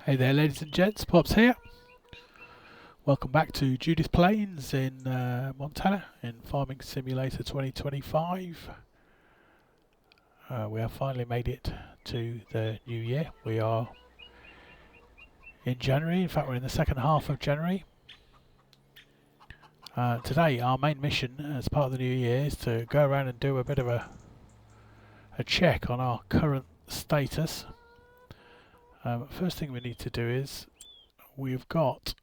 Hey there ladies and gents, Pops here. Welcome back to Judith Plains in Montana in Farming Simulator 2025. We have finally made it to the new year. We are in January, in fact we're in the second half of January. Today our main mission as part of the new year is to go around and do a bit of a check on our current status. First thing we need to do is we've got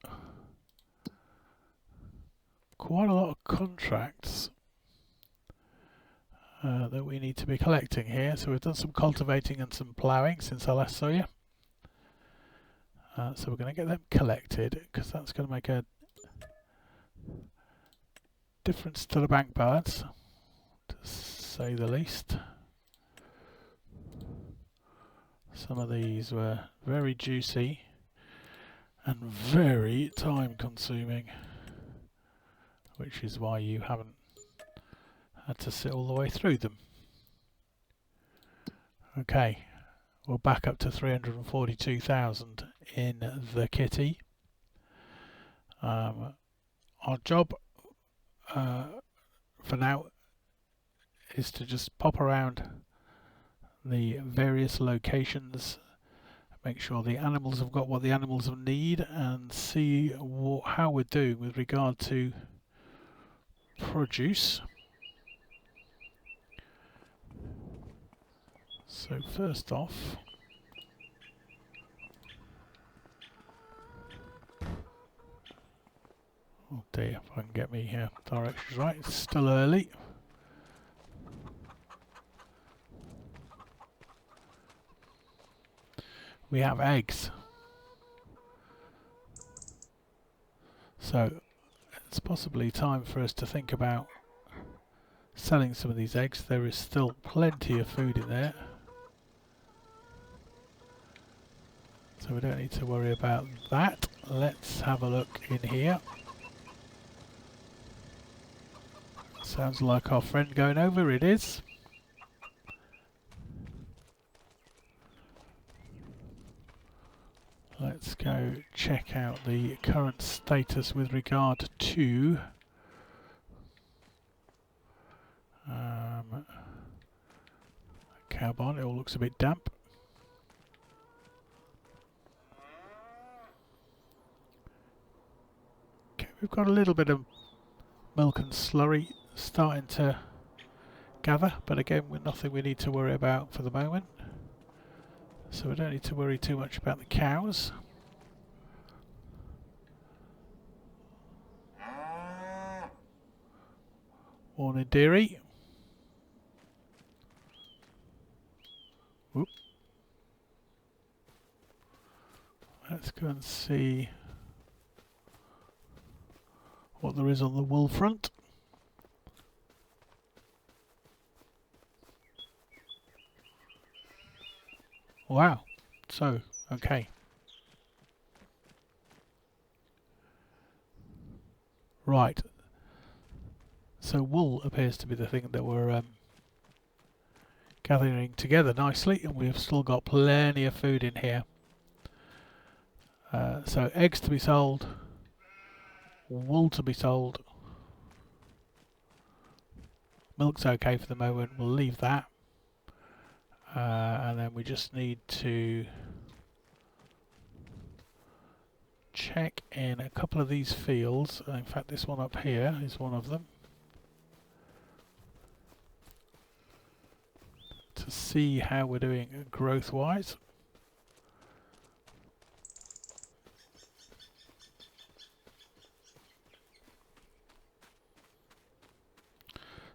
quite a lot of contracts that we need to be collecting here. So we've done some cultivating and some ploughing since I last saw you. So we're going to get them collected because that's going to make a difference to the bank balance, to say the least. Some of these were very juicy and very time consuming, which is why you haven't had to sit all the way through them. Okay, we're back up to 342,000 in the kitty. Our job for now is to just pop around the various locations, make sure the animals have got what the animals need, and see how we're doing with regard to produce. So first off, oh dear, if I can get me directions right, it's still early. We have eggs. So it's possibly time for us to think about selling some of these eggs. There is still plenty of food in there, so we don't need to worry about that. Let's have a look in here. Sounds like our friend going over. It is. Let's go check out the current status with regard to cow barn. It all looks a bit damp. Okay, we've got a little bit of milk and slurry starting to gather, but again, with nothing we need to worry about for the moment. So we don't need to worry too much about the cows. Morning, dearie. Whoop. Let's go and see what there is on the wool front. Wow. So, okay. Right. So wool appears to be the thing that we're gathering together nicely, and we've still got plenty of food in here. So eggs to be sold, wool to be sold. Milk's okay for the moment, we'll leave that. And then we just need to check in a couple of these fields. In fact, this one up here is one of them, to see how we're doing growth wise.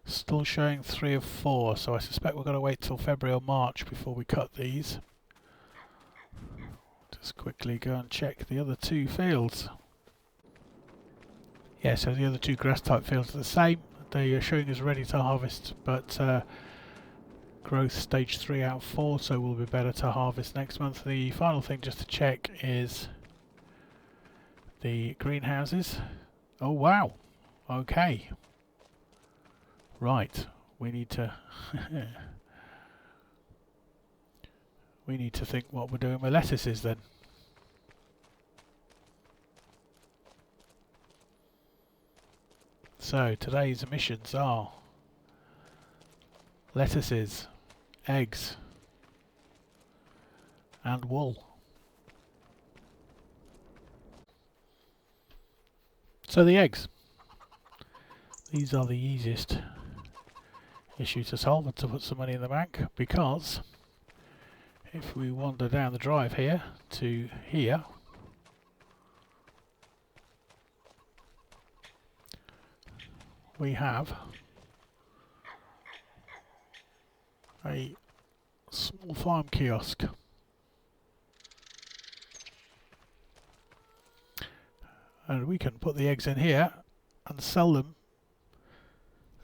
Still showing 3 of 4, so I suspect we're going to wait till February or March before we cut these. Just quickly go and check the other 2 fields. Yeah, so the other 2 grass type fields are the same. They are showing us ready to harvest, but growth stage 3 out of 4, so we'll be better to harvest next month. The final thing just to check is the greenhouses. Oh wow, okay. Right, we need to we need to think what we're doing with lettuces then. So today's emissions are lettuces, eggs and wool. So the eggs. These are the easiest issue to solve and to put some money in the bank, because if we wander down the drive here to here, we have a small farm kiosk. And we can put the eggs in here and sell them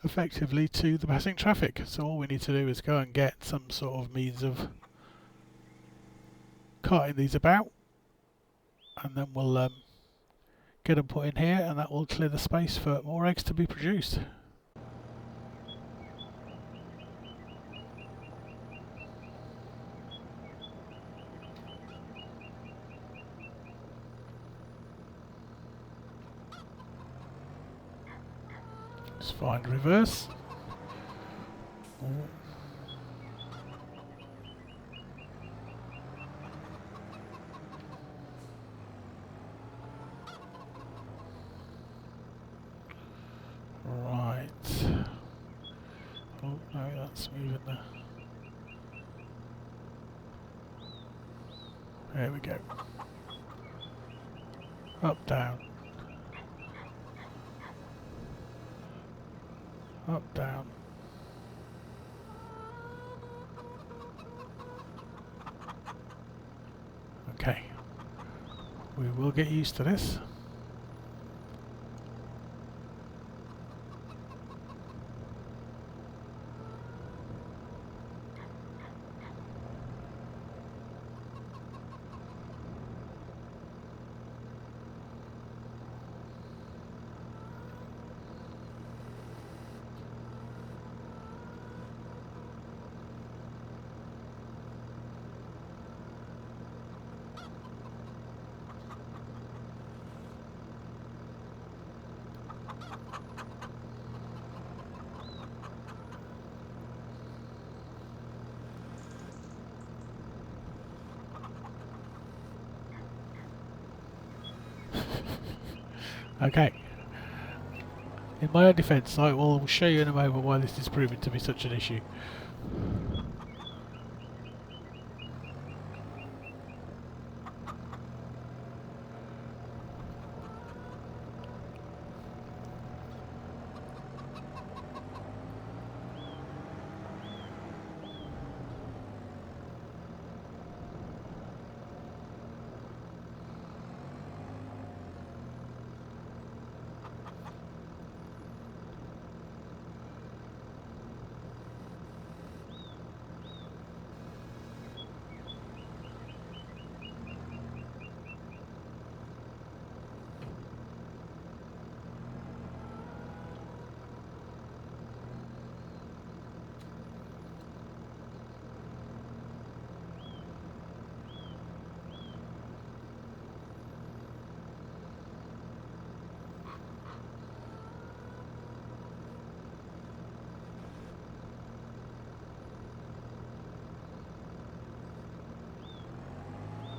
effectively to the passing traffic. So all we need to do is go and get some sort of means of carting these about, and then we'll get them put in here, and that will clear the space for more eggs to be produced. Let's find reverse. Right. Oh no, that's moving there. There we go. Up, down. Up, down. Okay. We will get used to this. Okay. In my own defence, I will show you in a moment why this is proving to be such an issue.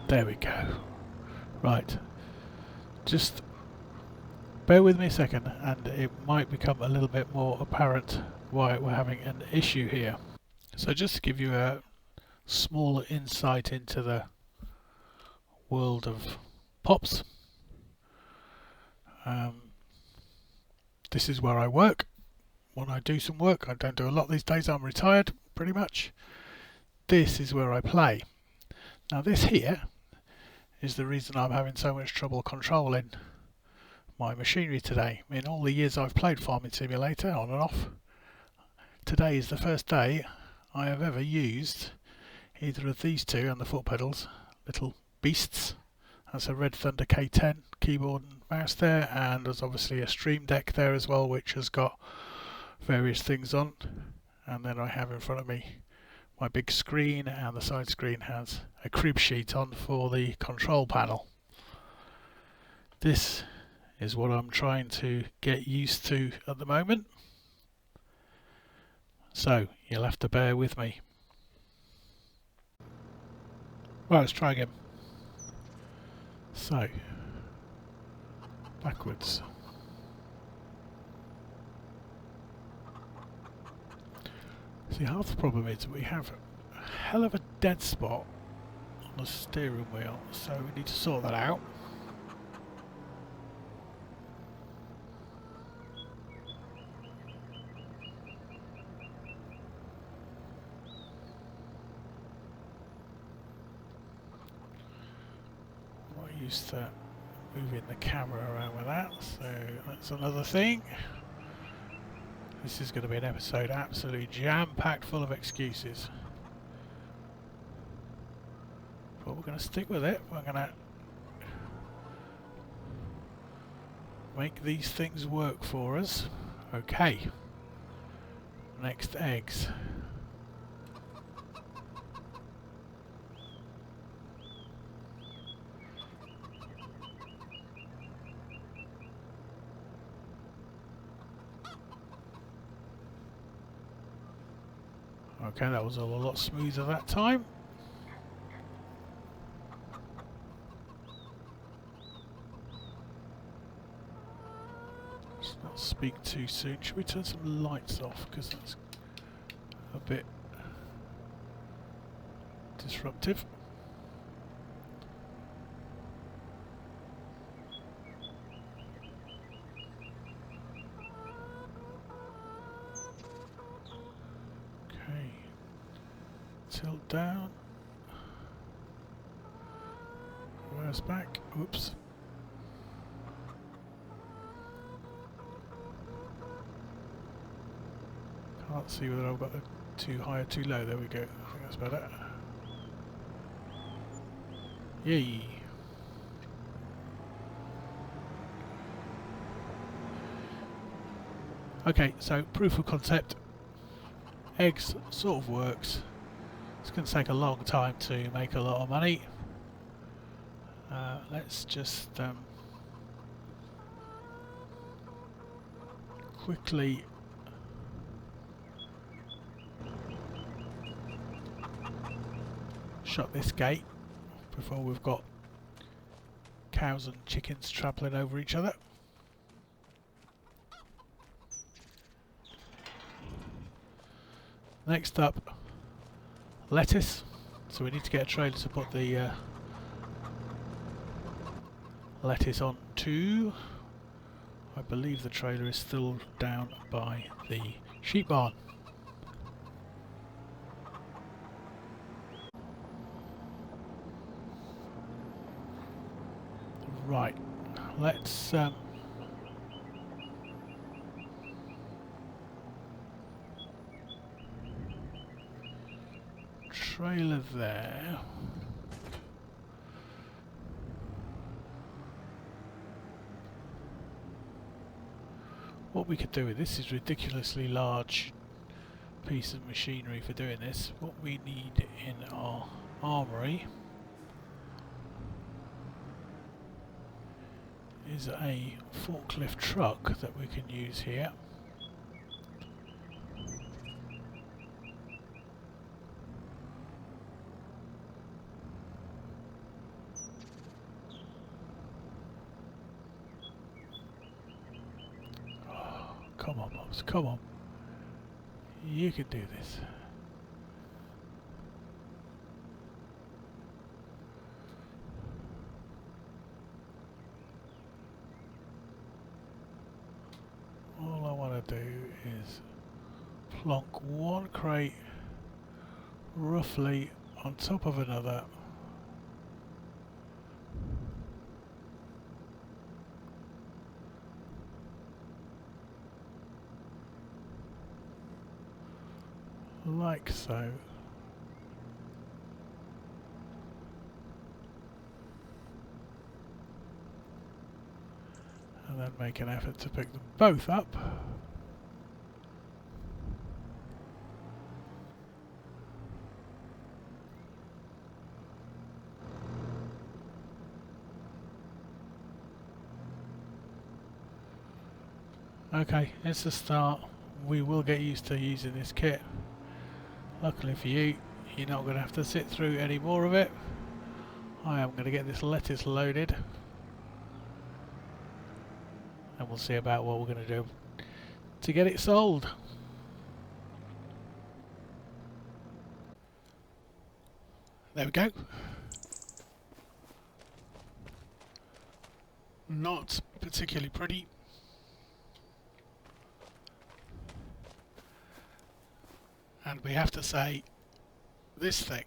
There we go. Right. Just bear with me a second and it might become a little bit more apparent why we're having an issue here. So just to give you a small insight into the world of Pops. This is where I work. When I do some work, I don't do a lot these days, I'm retired pretty much. This is where I play. Now this here is the reason I'm having so much trouble controlling my machinery today. In all the years I've played Farming Simulator on and off, today is the first day I have ever used either of these two and the foot pedals, little beasts. That's a Red Thunder K10 keyboard and mouse there, and there's obviously a Stream Deck there as well, which has got various things on. And then I have in front of me my big screen, and the side screen has a crib sheet on for the control panel. This is what I'm trying to get used to at the moment. So you'll have to bear with me. Right, let's try again. So, backwards. See, half the problem is we have a hell of a dead spot on the steering wheel, so we need to sort that out. I'm not used to moving the camera around with that, so that's another thing. This is going to be an episode absolutely jam-packed full of excuses. But we're going to stick with it. We're going to make these things work for us. Okay. Next, eggs. Okay, that was all a lot smoother that time. Let's not speak too soon. Should we turn some lights off? Because that's a bit disruptive. Okay. Tilt down. Reverse back. Oops. Can't see whether I've got the too high or too low. There we go. I think that's better. Yay! Okay, so proof of concept. Eggs sort of works. It's going to take a long time to make a lot of money. Let's just quickly shut this gate before we've got cows and chickens trampling over each other. Next up, lettuce. So we need to get a trailer to put the lettuce on to. I believe the trailer is still down by the sheep barn. Right, let's trailer there. What we could do with this is ridiculously large piece of machinery for doing this. What we need in our armory is a forklift truck that we can use here. Oh, come on, Pops, come on. You can do this. All I want to do is plonk one crate roughly on top of another. Like so. And then make an effort to pick them both up. Okay, it's a start. We will get used to using this kit. Luckily for you, you're not going to have to sit through any more of it. I am going to get this lettuce loaded. And we'll see about what we're going to do to get it sold. There we go. Not particularly pretty. And we have to say, this thing,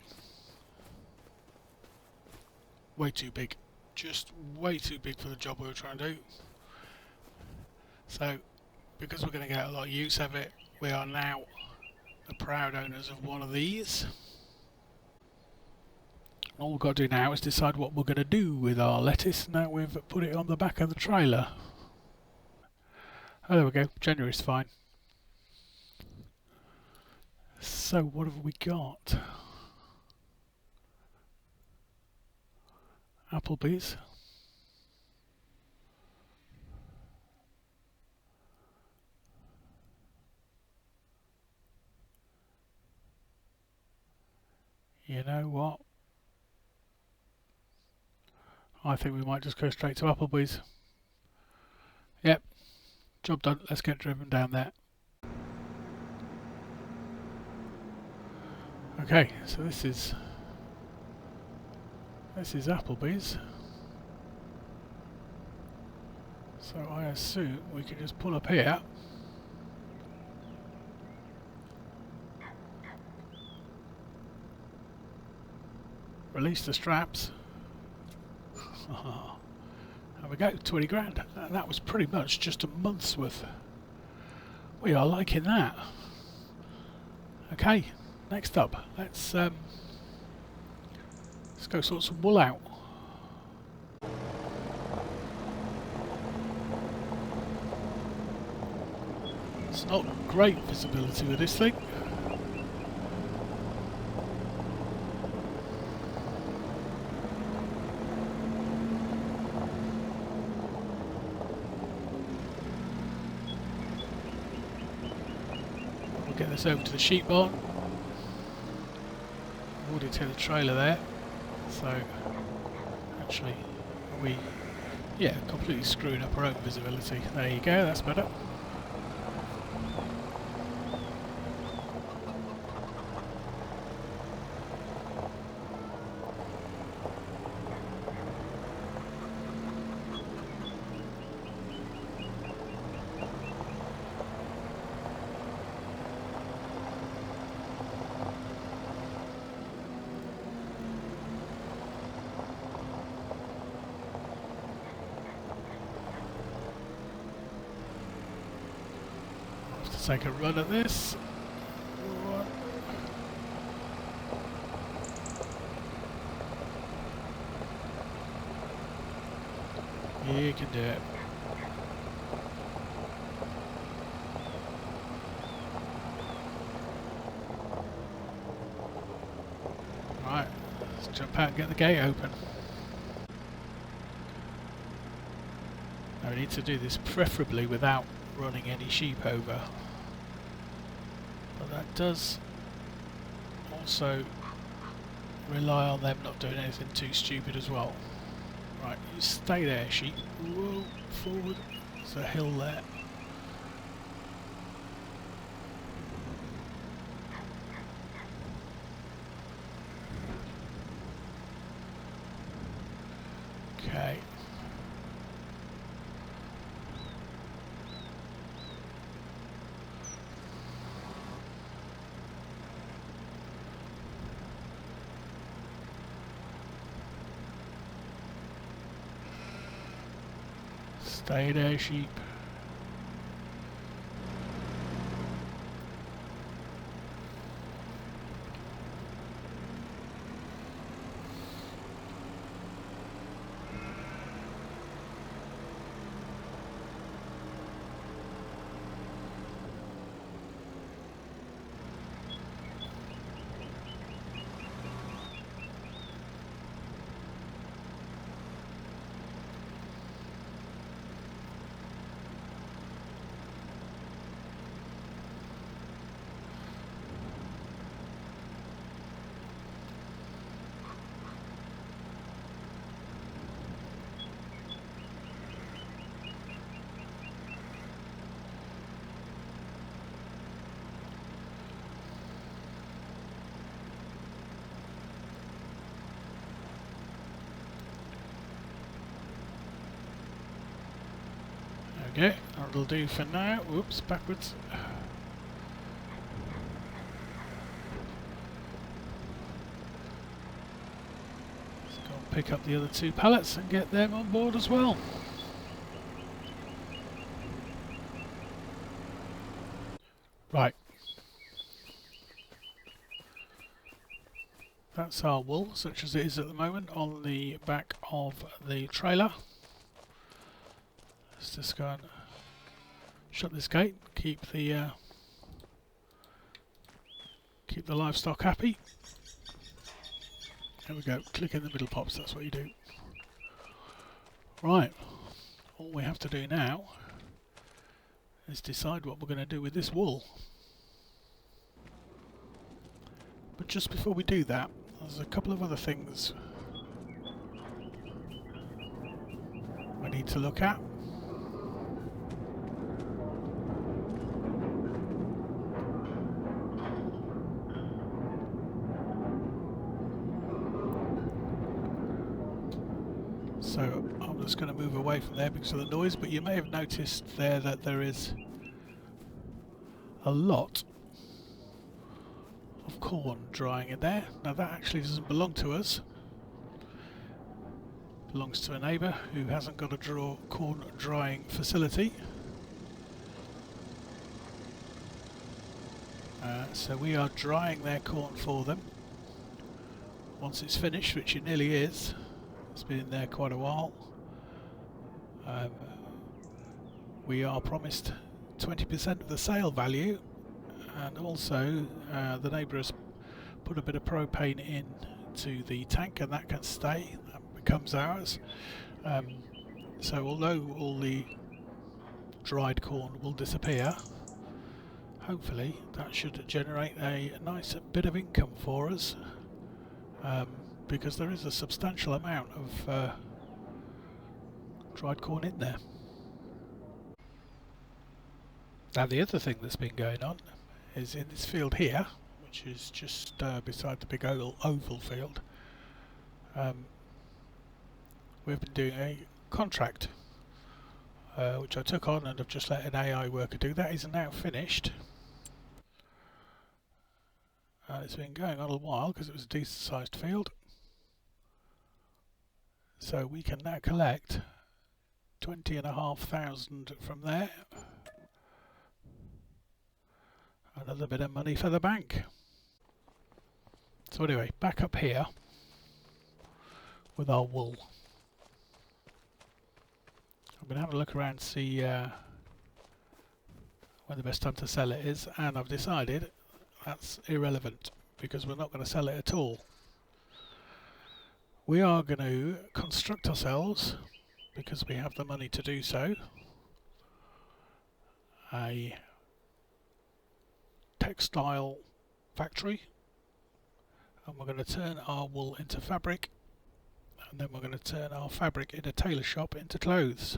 way too big. Just way too big for the job we were trying to do. So, because we're going to get a lot of use of it, we are now the proud owners of one of these. All we've got to do now is decide what we're going to do with our lettuce now we've put it on the back of the trailer. Oh, there we go. January's fine. So what have we got? Applebee's. You know what? I think we might just go straight to Applebee's. Yep, job done. Let's get driven down there. Okay, so this is Applebee's. So I assume we can just pull up here. Release the straps. There we go, 20 grand. And that was pretty much just a month's worth. We are liking that. Okay, next up, let's go sort some wool out. It's not great visibility with this thing. We'll get this over to the sheep barn. Already to the trailer there. So actually completely screwing up our own visibility. There you go, that's better. Take a run at this. You can do it. Right, let's jump out and get the gate open. Now we need to do this preferably without running any sheep over. But that does also rely on them not doing anything too stupid as well. Right, you stay there, sheep. Whoa, forward. There's a hill there. Okay. Stay there, sheep. Okay, that'll do for now. Whoops, backwards. Let's go and pick up the other 2 pallets and get them on board as well. Right. That's our wool, such as it is at the moment, on the back of the trailer. Let's just go and shut this gate, keep the livestock happy. There we go, click in the middle, Pops, that's what you do. Right, all we have to do now is decide what we're going to do with this wool. But just before we do that, there's a couple of other things we need to look at. So I'm just going to move away from there because of the noise, but you may have noticed there that there is a lot of corn drying in there. Now that actually doesn't belong to us. It belongs to a neighbour who hasn't got a corn drying facility. So we are drying their corn for them. Once it's finished, which it nearly is, it's been in there quite a while, we are promised 20% of the sale value, and also the neighbour has put a bit of propane in to the tank, and that can stay, that becomes ours. So although all the dried corn will disappear, hopefully that should generate a nice bit of income for us, because there is a substantial amount of dried corn in there. Now the other thing that's been going on is in this field here, which is just beside the big oval field, we've been doing a contract which I took on and I've just let an AI worker do. That is now finished. It's been going on a while because it was a decent sized field. So we can now collect 20,500 from there. Another bit of money for the bank. So anyway, back up here with our wool. I'm going to have a look around to see when the best time to sell it is, and I've decided that's irrelevant because we're not going to sell it at all. We are going to construct ourselves, because we have the money to do so, a textile factory, and we're going to turn our wool into fabric, and then we're going to turn our fabric in a tailor shop into clothes.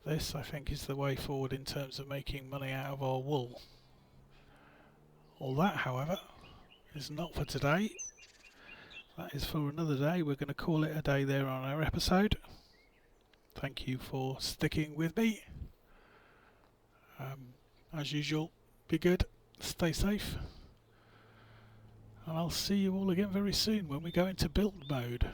This, I think, is the way forward in terms of making money out of our wool. All that, however, is not for today. That is for another day. We're going to call it a day there on our episode. Thank you for sticking with me. As usual, be good, stay safe, and I'll see you all again very soon when we go into build mode.